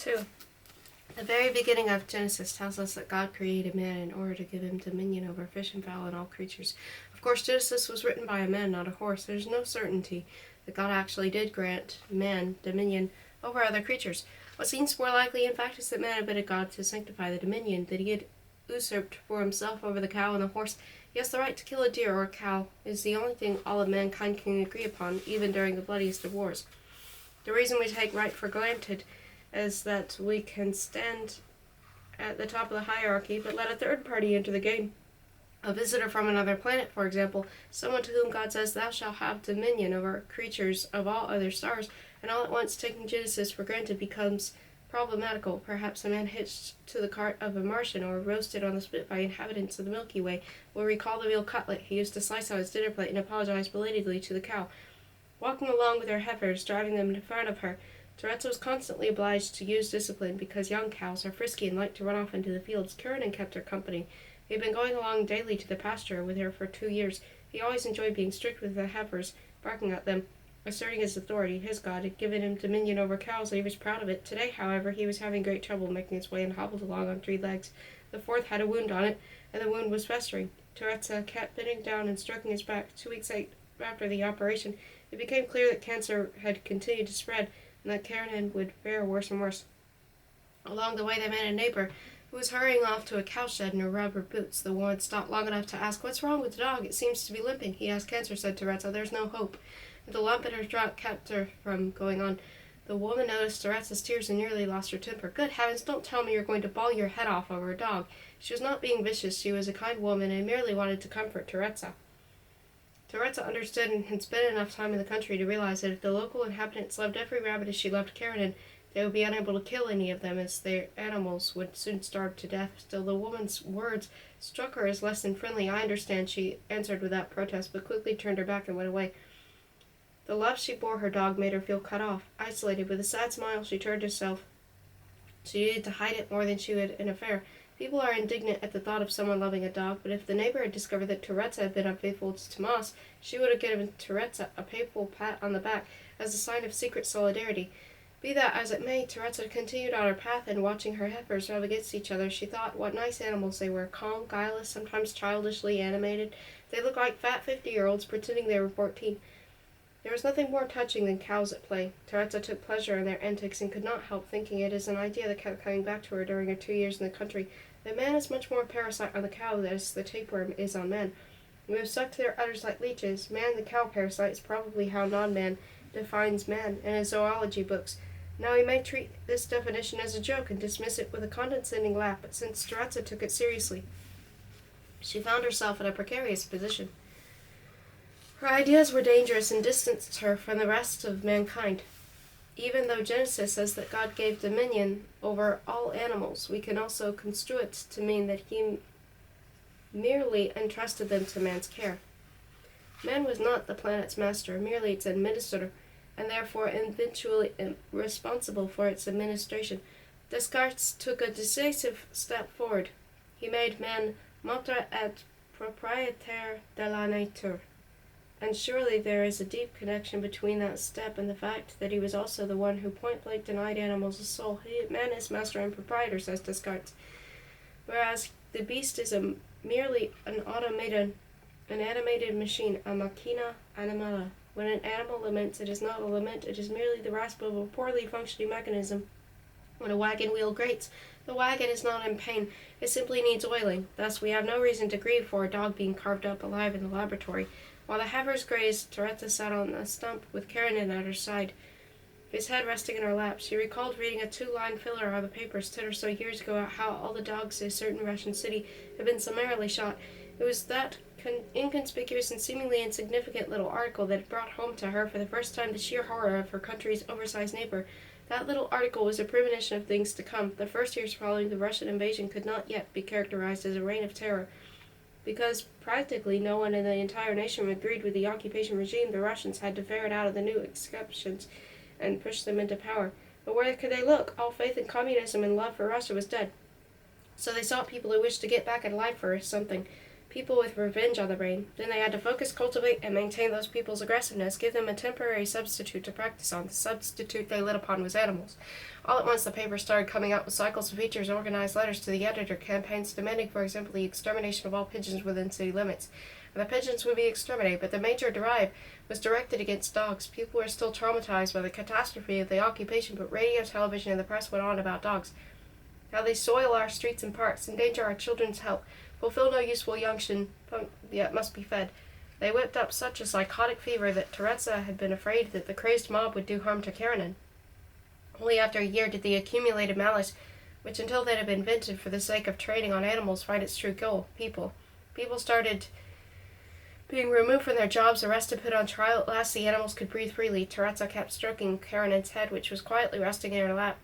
2. The very beginning of Genesis tells us that God created man in order to give him dominion over fish and fowl and all creatures. Of course, Genesis was written by a man, not a horse. There's no certainty that God actually did grant man dominion over other creatures. What seems more likely, in fact, is that man obeyed God to sanctify the dominion that he had usurped for himself over the cow and the horse. Yes, the right to kill a deer or a cow is the only thing all of mankind can agree upon, even during the bloodiest of wars. The reason we take right for granted is that we can stand at the top of the hierarchy, but let a third party enter the game. A visitor from another planet, for example, someone to whom God says, "Thou shalt have dominion over creatures of all other stars," and all at once taking Genesis for granted becomes problematical. Perhaps a man hitched to the cart of a Martian or roasted on the spit by inhabitants of the Milky Way will recall the veal cutlet he used to slice on his dinner plate and apologize belatedly to the cow. Walking along with her heifers, driving them in front of her, Teresa was constantly obliged to use discipline because young cows are frisky and like to run off into the fields. Karen kept her company. He had been going along daily to the pasture with her for 2 years. He always enjoyed being strict with the heifers, barking at them, asserting his authority. His God had given him dominion over cows, and he was proud of it. Today, however, he was having great trouble making his way and hobbled along on 3 legs. The fourth had a wound on it, and the wound was festering. Teresa kept bending down and stroking his back. 2 weeks after the operation, it became clear that cancer had continued to spread, and that Karen would fare worse and worse. Along the way, they met a neighbor who was hurrying off to a cowshed in her rubber boots. The woman stopped long enough to ask, "What's wrong with the dog? It seems to be limping." "He has cancer," said Teresa. "There's no hope." The lump in her throat kept her from going on. The woman noticed Teresa's tears and nearly lost her temper. "Good heavens, don't tell me you're going to bawl your head off over a dog." She was not being vicious. She was a kind woman and merely wanted to comfort Teresa. Teresa understood and had spent enough time in the country to realize that if the local inhabitants loved every rabbit as she loved Karen, they would be unable to kill any of them, as their animals would soon starve to death. Still, the woman's words struck her as less than friendly. "I understand," she answered without protest, but quickly turned her back and went away. The love she bore her dog made her feel cut off, isolated. With a sad smile, she turned herself. She needed to hide it more than she would an affair. People are indignant at the thought of someone loving a dog, but if the neighbor had discovered that Teresa had been unfaithful to Tomas, she would have given Teresa a playful pat on the back as a sign of secret solidarity. Be that as it may, Teresa continued on her path, and watching her heifers rub against each other, she thought what nice animals they were, calm, guileless, sometimes childishly animated. They looked like fat 50-year-olds pretending they were 14. There was nothing more touching than cows at play. Teresa took pleasure in their antics and could not help thinking it as an idea that kept coming back to her during her 2 years in the country, that man is much more a parasite on the cow as the tapeworm is on man. We have stuck to their udders like leeches. Man, the cow parasite, is probably how non-man defines man in his zoology books. Now we may treat this definition as a joke and dismiss it with a condescending laugh, but since Teresa took it seriously, she found herself in a precarious position. Her ideas were dangerous and distanced her from the rest of mankind. Even though Genesis says that God gave dominion over all animals, we can also construe it to mean that he merely entrusted them to man's care. Man was not the planet's master, merely its administrator, and therefore eventually responsible for its administration. Descartes took a decisive step forward. He made man maître et propriétaire de la nature. And surely there is a deep connection between that step and the fact that he was also the one who point-blank denied animals a soul. Man is master and proprietor, says Descartes, whereas the beast is merely an animated machine, a machina animala. When an animal laments, it is not a lament, it is merely the rasp of a poorly functioning mechanism. When a wagon wheel grates, the wagon is not in pain, it simply needs oiling. Thus we have no reason to grieve for a dog being carved up alive in the laboratory. While the heifers grazed, Teresa sat on a stump with Karen at her side, his head resting in her lap. She recalled reading a 2-line filler on the papers 10 or so years ago about how all the dogs in a certain Russian city had been summarily shot. It was that inconspicuous and seemingly insignificant little article that had brought home to her for the first time the sheer horror of her country's oversized neighbor. That little article was a premonition of things to come. The first years following the Russian invasion could not yet be characterized as a reign of terror. Because practically no one in the entire nation agreed with the occupation regime, the Russians had to ferret out of the new exceptions and push them into power. But where could they look? All faith in communism and love for Russia was dead. So they sought people who wished to get back at life for something. people with revenge on the brain. Then they had to focus, cultivate, and maintain those people's aggressiveness, give them a temporary substitute to practice on. The substitute they lit upon was animals. All at once the paper started coming out with cycles of features, organized letters to the editor, campaigns demanding, for example, the extermination of all pigeons within city limits. And the pigeons would be exterminated, but the major drive was directed against dogs. People were still traumatized by the catastrophe of the occupation, but radio, television, and the press went on about dogs. How they soil our streets and parks, endanger our children's health, fulfill no useful function, yet must be fed. They whipped up such a psychotic fever that Teresa had been afraid that the crazed mob would do harm to Karenin. Only after a year did the accumulated malice, which until then had been invented for the sake of trading on animals, find its true goal: people. People started being removed from their jobs, arrested, put on trial. At last the animals could breathe freely. Teresa kept stroking Karenin's head, which was quietly resting in her lap,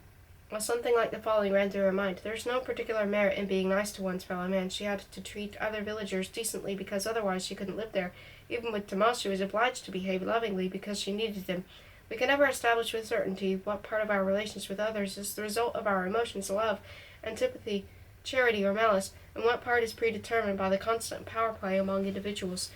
while something like the following ran through her mind. There is no particular merit in being nice to one's fellow man. She had to treat other villagers decently because otherwise she couldn't live there. Even with Tomas she was obliged to behave lovingly because she needed him. We can never establish with certainty what part of our relations with others is the result of our emotions, love, antipathy, charity, or malice, and what part is predetermined by the constant power play among individuals.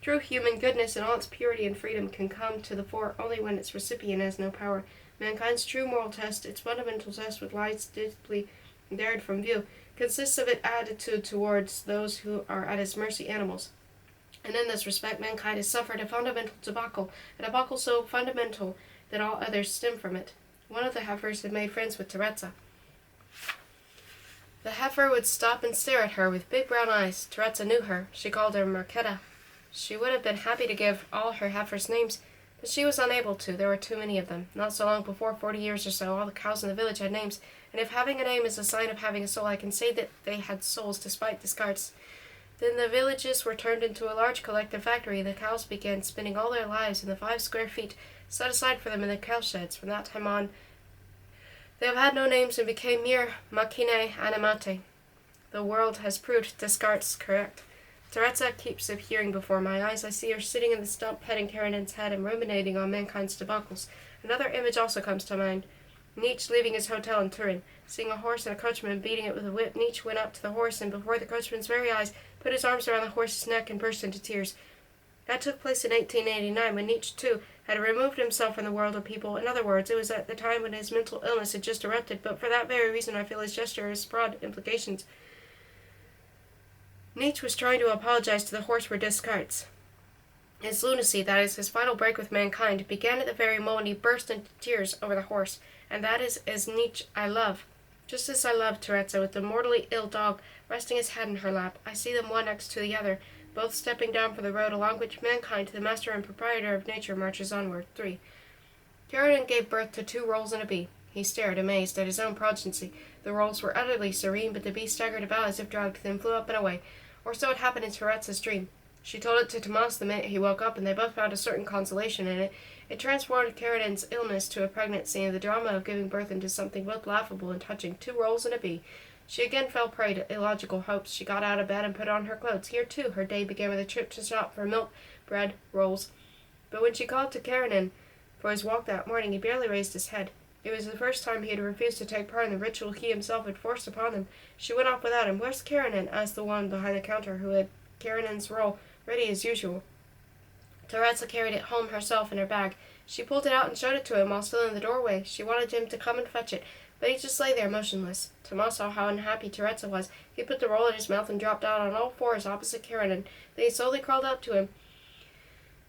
True human goodness in all its purity and freedom can come to the fore only when its recipient has no power. Mankind's true moral test, its fundamental test which lies deeply buried from view, consists of its attitude towards those who are at its mercy, animals. And in this respect mankind has suffered a fundamental debacle, a debacle so fundamental that all others stem from it. One of the heifers had made friends with Teresa. The heifer would stop and stare at her with big brown eyes. Teresa knew her. She called her Marquetta. She would have been happy to give all her heifers names, but she was unable to. There were too many of them. Not so long before, 40 years or so, all the cows in the village had names, and if having a name is a sign of having a soul, I can say that they had souls despite discards. Then the villages were turned into a large collective factory, and the cows began spending all their lives in the 5 square feet set aside for them in the cow sheds. From that time on, they have had no names and became mere machinae animatae. The world has proved Descartes correct. Teresa keeps appearing before my eyes. I see her sitting in the stump, petting Karenin's head and ruminating on mankind's debacles. Another image also comes to mind. Nietzsche leaving his hotel in Turin, seeing a horse and a coachman beating it with a whip. Nietzsche went up to the horse and, before the coachman's very eyes, put his arms around the horse's neck and burst into tears. That took place in 1889, when Nietzsche, too, had removed himself from the world of people. In other words, it was at the time when his mental illness had just erupted, but for that very reason I feel his gesture has broad implications. Nietzsche was trying to apologize to the horse for Descartes. His lunacy, that is, his final break with mankind, began at the very moment he burst into tears over the horse, and that is as Nietzsche I love. Just as I love Teresa, with the mortally ill dog resting his head in her lap. I see them one next to the other, both stepping down from the road along which mankind, the master and proprietor of nature, marches onward. 3. Karenin gave birth to 2 rolls and a bee. He stared, amazed, at his own progeny. The rolls were utterly serene, but the bee staggered about as if drugged, then flew up and away. Or so it happened in Teresa's dream. She told it to Tomas the minute he woke up, and they both found a certain consolation in it. It transformed Karenin's illness to a pregnancy, and the drama of giving birth into something both laughable and touching. 2 rolls and a bee. She again fell prey to illogical hopes. She got out of bed and put on her clothes. Here, too, her day began with a trip to shop for milk, bread, rolls. But when she called to Karenin for his walk that morning, he barely raised his head. It was the first time he had refused to take part in the ritual he himself had forced upon them. She went off without him. "Where's Karenin?" asked the one behind the counter, who had Karenin's roll ready as usual. Teresa carried it home herself in her bag. She pulled it out and showed it to him while still in the doorway. She wanted him to come and fetch it, but he just lay there motionless. Tomas saw how unhappy Teresa was. He put the roll in his mouth and dropped down on all fours opposite Karenin. Then he slowly crawled up to him.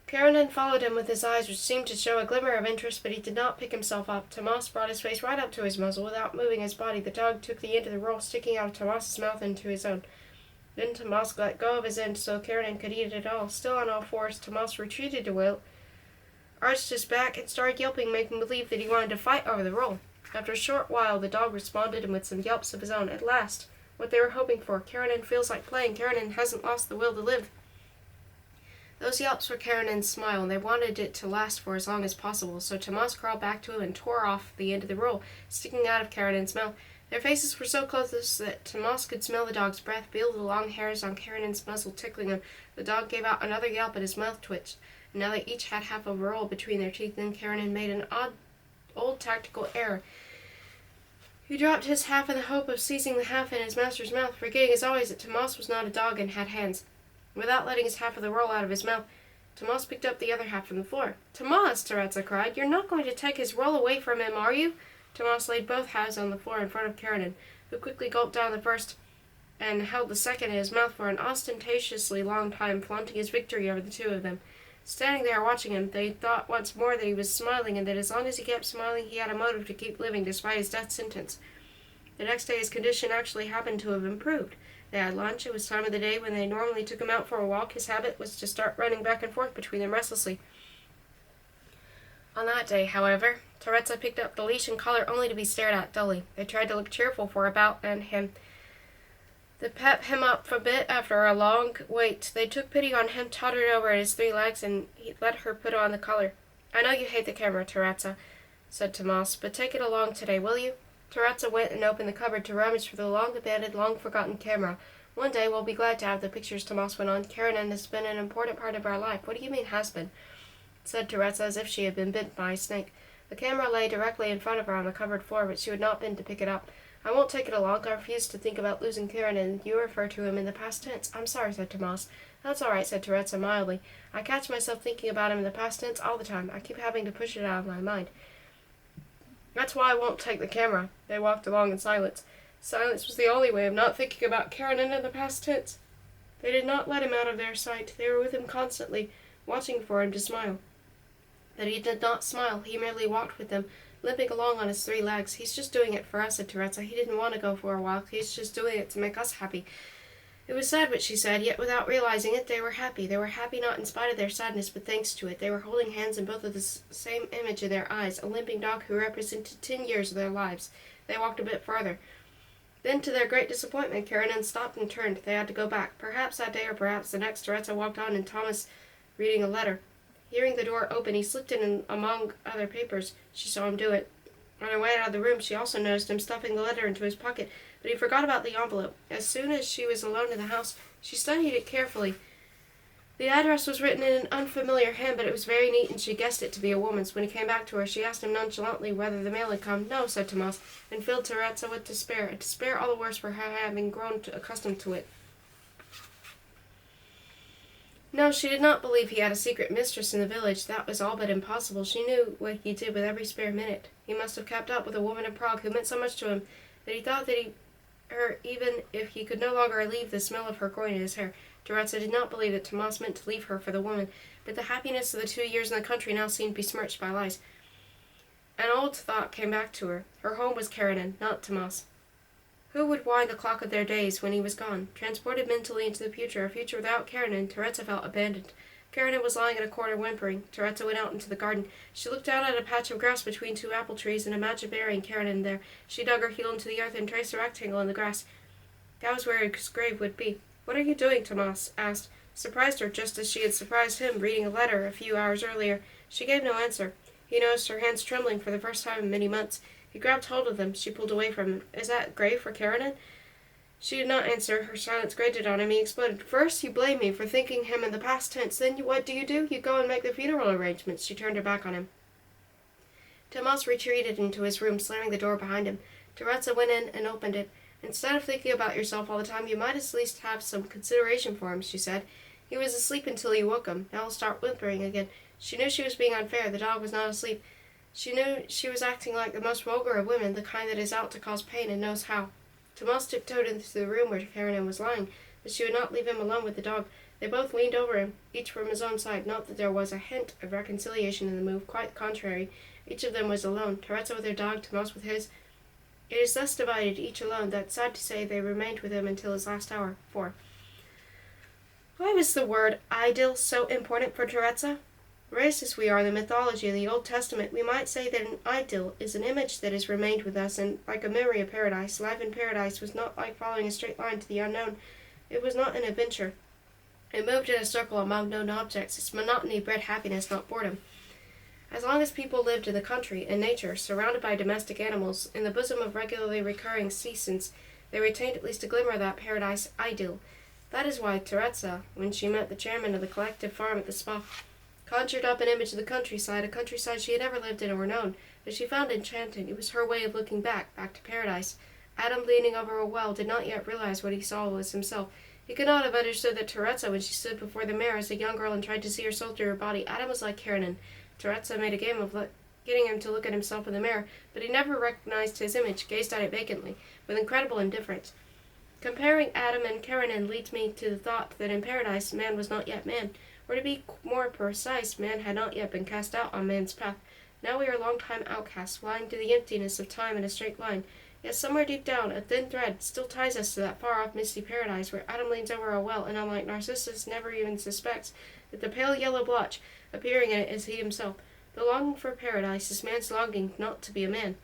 Karenin followed him with his eyes, which seemed to show a glimmer of interest, but he did not pick himself up. Tomas brought his face right up to his muzzle. Without moving his body, the dog took the end of the roll sticking out of Tomas's mouth into his own. Then Tomas let go of his end so Karenin could eat it all. Still on all fours, Tomas retreated a while, arched his back, and started yelping, making believe that he wanted to fight over the roll. After a short while, the dog responded, and with some yelps of his own. At last, what they were hoping for. Karenin feels like playing. Karenin hasn't lost the will to live. Those yelps were Karenin's smile, and they wanted it to last for as long as possible, so Tomas crawled back to him and tore off the end of the roll, sticking out of Karenin's mouth. Their faces were so close that Tomas could smell the dog's breath, feel the long hairs on Karenin's muzzle tickling him. The dog gave out another yelp and his mouth twitched, and now they each had half a roll between their teeth. Then Karenin made an old tactical error. He dropped his half in the hope of seizing the half in his master's mouth, forgetting as always that Tomas was not a dog and had hands. Without letting his half of the roll out of his mouth, Tomas picked up the other half from the floor. "Tomas!" Teresa cried. "You're not going to take his roll away from him, are you?" Tomas laid both halves on the floor in front of Karanin, who quickly gulped down the first and held the second in his mouth for an ostentatiously long time, flaunting his victory over the two of them. Standing there watching him, they thought once more that he was smiling, and that as long as he kept smiling he had a motive to keep living despite his death sentence. The next day his condition actually happened to have improved. They had lunch. It was time of the day when they normally took him out for a walk. His habit was to start running back and forth between them restlessly. On that day, however, Teresa picked up the leash and collar only to be stared at dully. They tried to look cheerful for about and him. They pep him up a bit after a long wait. They took pity on him, tottered over at his 3 legs, and he let her put on the collar. "I know you hate the camera, Teresa," said Tomas, "but take it along today, will you?" Teresa went and opened the cupboard to rummage for the long-abandoned, long-forgotten camera. "One day we'll be glad to have the pictures," Tomas went on. "Karanin has been an important part of our life." "What do you mean, has been?" said Teresa, as if she had been bitten by a snake. The camera lay directly in front of her on the cupboard floor, but she would not bend to pick it up. "I won't take it along. I refuse to think about losing Karanin. You refer to him in the past tense." "I'm sorry," said Tomas. "That's all right," said Teresa mildly. "I catch myself thinking about him in the past tense all the time. I keep having to push it out of my mind. That's why I won't take the camera." They walked along in silence. Silence was the only way of not thinking about Karanin in the past tense. They did not let him out of their sight. They were with him constantly, watching for him to smile. But he did not smile. He merely walked with them, limping along on his 3 legs. "He's just doing it for us," said Teresa. "He didn't want to go for a walk. He's just doing it to make us happy." It was sad what she said, yet without realizing it, they were happy. They were happy not in spite of their sadness, but thanks to it. They were holding hands, and both of the same image in their eyes, a limping dog who represented 10 years of their lives. They walked a bit farther. Then, to their great disappointment, Karanin stopped and turned. They had to go back. Perhaps that day or perhaps the next, Teresa walked on, and Thomas reading a letter. Hearing the door open, he slipped in among other papers. She saw him do it. On her way out of the room, she also noticed him stuffing the letter into his pocket, but he forgot about the envelope. As soon as she was alone in the house, she studied it carefully. The address was written in an unfamiliar hand, but it was very neat, and she guessed it to be a woman's. When he came back to her, she asked him nonchalantly whether the mail had come. "No," said Tomas, and filled Teresa with despair, a despair all the worse for her having grown accustomed to it. No, she did not believe he had a secret mistress in the village. That was all but impossible. She knew what he did with every spare minute. He must have kept up with a woman in Prague who meant so much to him that he thought that her even if he could no longer leave the smell of her groin in his hair. Teresa did not believe that Tomas meant to leave her for the woman, but the happiness of the 2 years in the country now seemed besmirched by lies. An old thought came back to her. Her home was Karanin, not Tomas. Who would wind the clock of their days when he was gone? Transported mentally into the future, a future without Karanin, Teresa felt abandoned. Karanin was lying in a corner whimpering. Teresa went out into the garden. She looked down at a patch of grass between 2 apple trees and imagined burying Karanin there. She dug her heel into the earth and traced a rectangle in the grass. That was where his grave would be. "What are you doing?" Tomas asked. Surprised her just as she had surprised him reading a letter a few hours earlier. She gave no answer. He noticed her hands trembling for the first time in many months. He grabbed hold of them. She pulled away from him. "Is that grave for Karanin?" She did not answer. Her silence grated on him. He exploded. "First you blame me for thinking him in the past tense. Then what do? You go and make the funeral arrangements." She turned her back on him. Tomas retreated into his room, slamming the door behind him. Teresa went in and opened it. "Instead of thinking about yourself all the time, you might at least have some consideration for him," she said. "He was asleep until you woke him. Now he'll start whimpering again." She knew she was being unfair. The dog was not asleep. She knew she was acting like the most vulgar of women, the kind that is out to cause pain and knows how. Tomas tiptoed into the room where Karanin was lying, but she would not leave him alone with the dog. They both leaned over him, each from his own side. Not that there was a hint of reconciliation in the move, quite the contrary. Each of them was alone, Teresa with her dog, Tomas with his. It is thus divided, each alone, that, sad to say, they remained with him until his last hour. 4. Why was the word idyll so important for Teresa? Raised as we are in the mythology of the Old Testament, we might say that an idyll is an image that has remained with us, and like a memory of paradise. Life in paradise was not like following a straight line to the unknown. It was not an adventure. It moved in a circle among known objects. Its monotony bred happiness, not boredom. As long as people lived in the country, in nature, surrounded by domestic animals, in the bosom of regularly recurring seasons, they retained at least a glimmer of that paradise idyll. That is why Teresa, when she met the chairman of the collective farm at the spa, conjured up an image of the countryside, a countryside she had never lived in or known, but she found enchanting. It was her way of looking back to paradise. Adam, leaning over a well, did not yet realize what he saw was himself. He could not have understood that Teresa, when she stood before the mirror as a young girl and tried to see her soul through her body, Adam was like Karanin. Teresa made a game of getting him to look at himself in the mirror, but he never recognized his image, gazed at it vacantly, with incredible indifference. Comparing Adam and Karanin leads me to the thought that in paradise man was not yet man, or to be more precise, man had not yet been cast out on man's path. Now we are long-time outcasts, flying through the emptiness of time in a straight line. Yet somewhere deep down, a thin thread still ties us to that far-off misty paradise where Adam leans over a well and, unlike Narcissus, never even suspects that the pale yellow blotch appearing in it is he himself. The longing for paradise is man's longing not to be a man.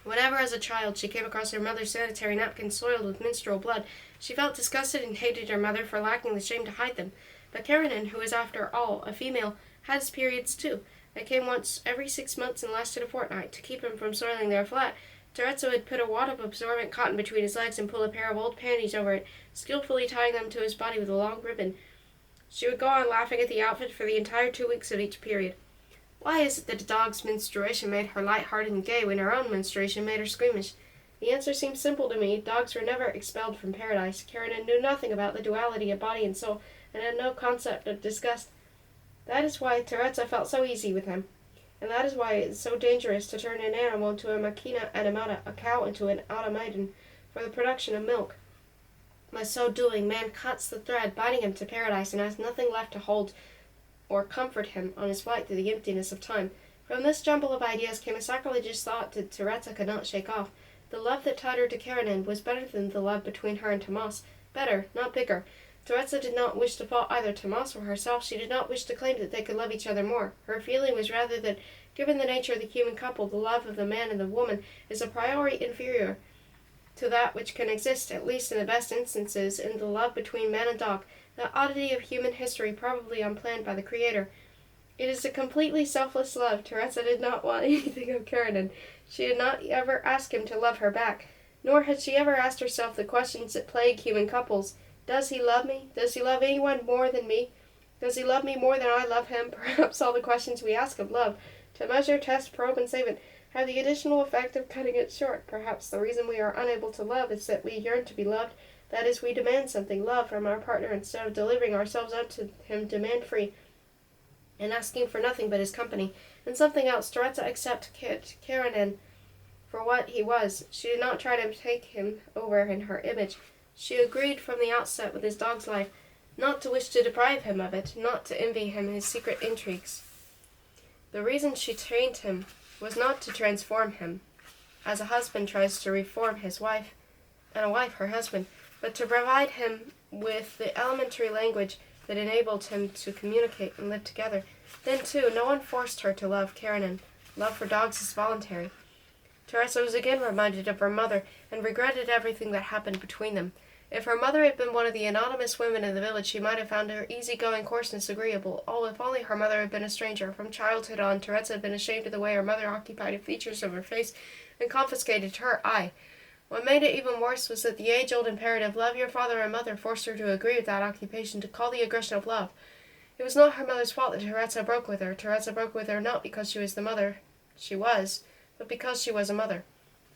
Whenever as a child she came across her mother's sanitary napkin soiled with menstrual blood, she felt disgusted and hated her mother for lacking the shame to hide them. But Karanin, who is after all a female, had his periods too. They came once every 6 months and lasted a fortnight. To keep him from soiling their flat, Teresa would put a wad of absorbent cotton between his legs and pull a pair of old panties over it, skillfully tying them to his body with a long ribbon. She would go on laughing at the outfit for the entire 2 weeks of each period. Why is it that a dog's menstruation made her light-hearted and gay when her own menstruation made her squeamish? The answer seems simple to me. Dogs were never expelled from paradise. Karanin knew nothing about the duality of body and soul, and had no concept of disgust. That is why Teresa felt so easy with him. And that is why it is so dangerous to turn an animal into a machina animata, a cow into an automaton, for the production of milk. By so doing, man cuts the thread binding him to paradise and has nothing left to hold or comfort him on his flight through the emptiness of time. From this jumble of ideas came a sacrilegious thought that Teresa could not shake off. The love that tied her to Karanin was better than the love between her and Tomas. Better, not bigger. Teresa did not wish to fault either Tomas or herself. She did not wish to claim that they could love each other more. Her feeling was rather that, given the nature of the human couple, the love of the man and the woman is a priori inferior to that which can exist, at least in the best instances, in the love between man and dog, that oddity of human history probably unplanned by the Creator. It is a completely selfless love. Teresa did not want anything of Karanin. She did not ever ask him to love her back, nor had she ever asked herself the questions that plague human couples. Does he love me? Does he love anyone more than me? Does he love me more than I love him? Perhaps all the questions we ask of love, to measure, test, probe, and save it, have the additional effect of cutting it short. Perhaps the reason we are unable to love is that we yearn to be loved. That is, we demand something, love, from our partner instead of delivering ourselves up to him demand-free and asking for nothing but his company. And something else, Teresa accepted Karanin for what he was. She did not try to take him over in her image. She agreed from the outset with his dog's life, not to wish to deprive him of it, not to envy him his secret intrigues. The reason she trained him was not to transform him, as a husband tries to reform his wife, and a wife her husband, but to provide him with the elementary language that enabled him to communicate and live together. Then, too, no one forced her to love Karanin. Love for dogs is voluntary. Teresa was again reminded of her mother, and regretted everything that happened between them. If her mother had been one of the anonymous women in the village, she might have found her easy-going coarseness agreeable. Oh, if only her mother had been a stranger. From childhood on, Teresa had been ashamed of the way her mother occupied the features of her face and confiscated her eye. What made it even worse was that the age-old imperative, love your father and mother, forced her to agree with that occupation, to call the aggression of love. It was not her mother's fault that Teresa broke with her. Teresa broke with her not because she was the mother she was, but because she was a mother.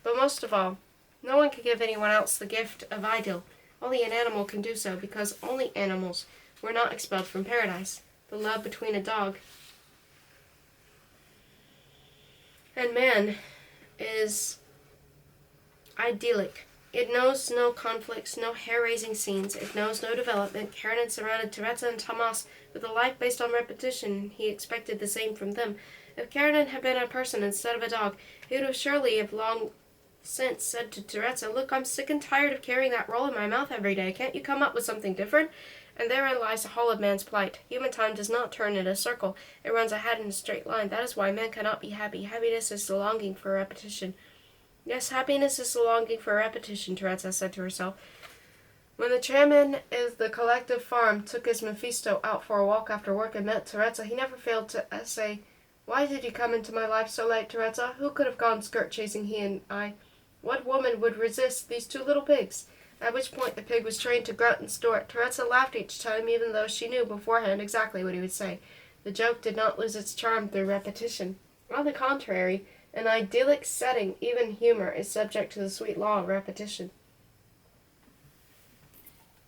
But most of all, no one could give anyone else the gift of ideal. Only an animal can do so, because only animals were not expelled from paradise. The love between a dog and man is idyllic. It knows no conflicts, no hair-raising scenes. It knows no development. Karanin surrounded Teresa and Tomas with a life based on repetition. He expected the same from them. If Karanin had been a person instead of a dog, he would have surely have long since said to Teresa, look, I'm sick and tired of carrying that roll in my mouth every day. Can't you come up with something different? And therein lies the whole of man's plight. Human time does not turn in a circle. It runs ahead in a straight line. That is why man cannot be happy. Happiness is the longing for repetition. Yes, happiness is the longing for repetition, Teresa said to herself. When the chairman of the collective farm took his Mephisto out for a walk after work and met Teresa, he never failed to say, why did you come into my life so late, Teresa? Who could have gone skirt-chasing, he and I? What woman would resist these two little pigs? At which point the pig was trained to grunt and snort. Teresa laughed each time, even though she knew beforehand exactly what he would say. The joke did not lose its charm through repetition. On the contrary, in idyllic setting, even humor is subject to the sweet law of repetition.